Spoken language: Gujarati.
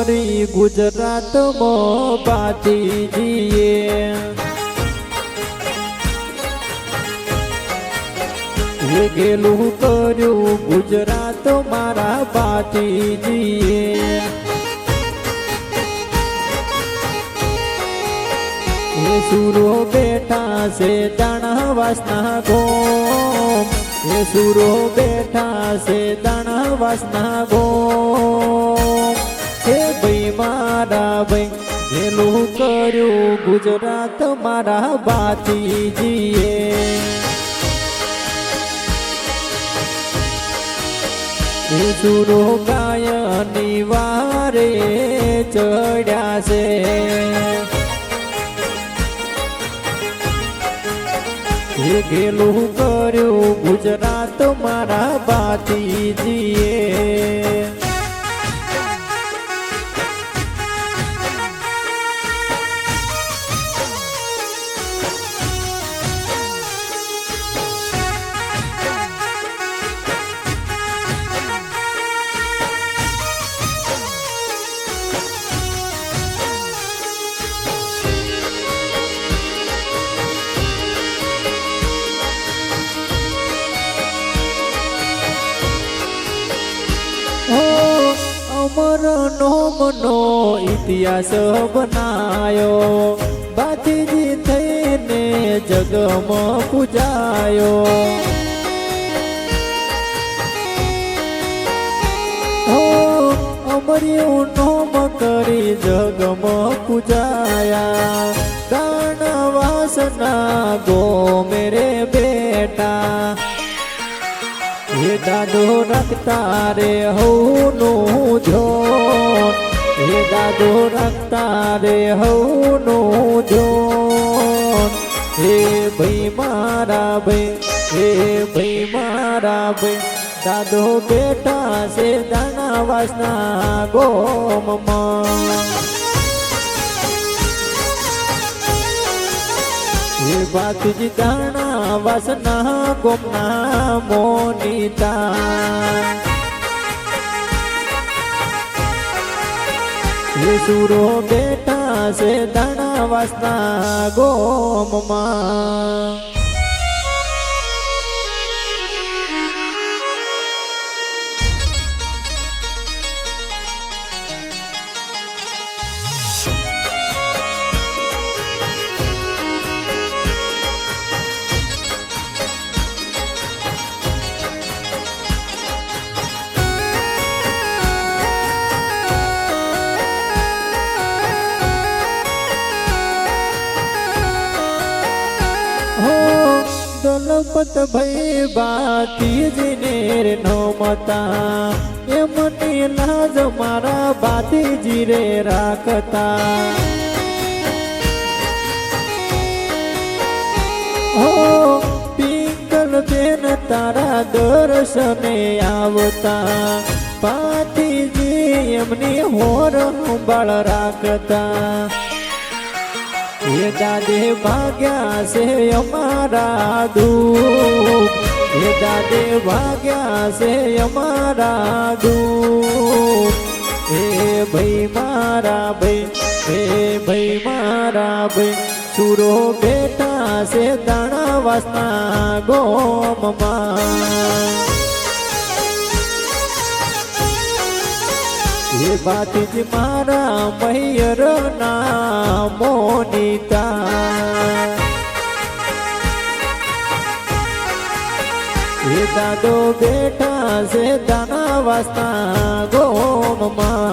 કરી ગુજરાતમાં ભાતીજીએ ગેલું કર્યું ગુજરાત મારા ભાતીજીએ સુરો બેઠા છે દાણાવાસના ગોમ સુરો બેઠા છે દાણાવાસના ગોમ હે ભાઈ મારા ભાઈ ગેલું કર્યું ગુજરાત મારા ભાતીજીએ સુરો ગાયની વારે ચડ્યા છે ગેલું કર્યું ગુજરાત મારા ભાતીજીએ અમર નોમનો ઇતિહાસ બનાયો ભાતીજી થઈને જગમાં પૂજાયો અમર્યું નોમ કરી જગમાં પૂજાયા દાણવાસના ગો મેરે બેટા હે દાદો રખતા રે હવનું જોન હે દાદો રખતા રે હવનું જોન હે ભાઈ મારા ભાઈ હે ભાઈ મારા ભાઈ દાદો બેઠા છે દાણાવાસના ગોમમાં હે ભાતીજી દાણાવાસના ગોમના મોનિતા હે સુરો બેઠા છે દાણાવાસના ગોમમાં દલપત ભાઈ ભાતીજીને રે નોમતા એમની લાજ મારા ભાતીજી રે રાખતા પિંગલ બેન તારા દર્શને આવતા ભાતીજી એમની હોર સંભાળ રાખતા હે દાદે ભાગ્યા છે અમારા દુઃખ હે દાદે ભાગ્યા છે અમારા દુઃખ હે ભાઈ મારા ભાઈ હે ભાઈ મારા ભાઈ સુરો બેઠા છે દાણાવાસના ગોમમાં હે ભાતીજી મારા મૈયર ના મોનિતા હે દાદો બેઠા છે દાણાવાસના ગોમમાં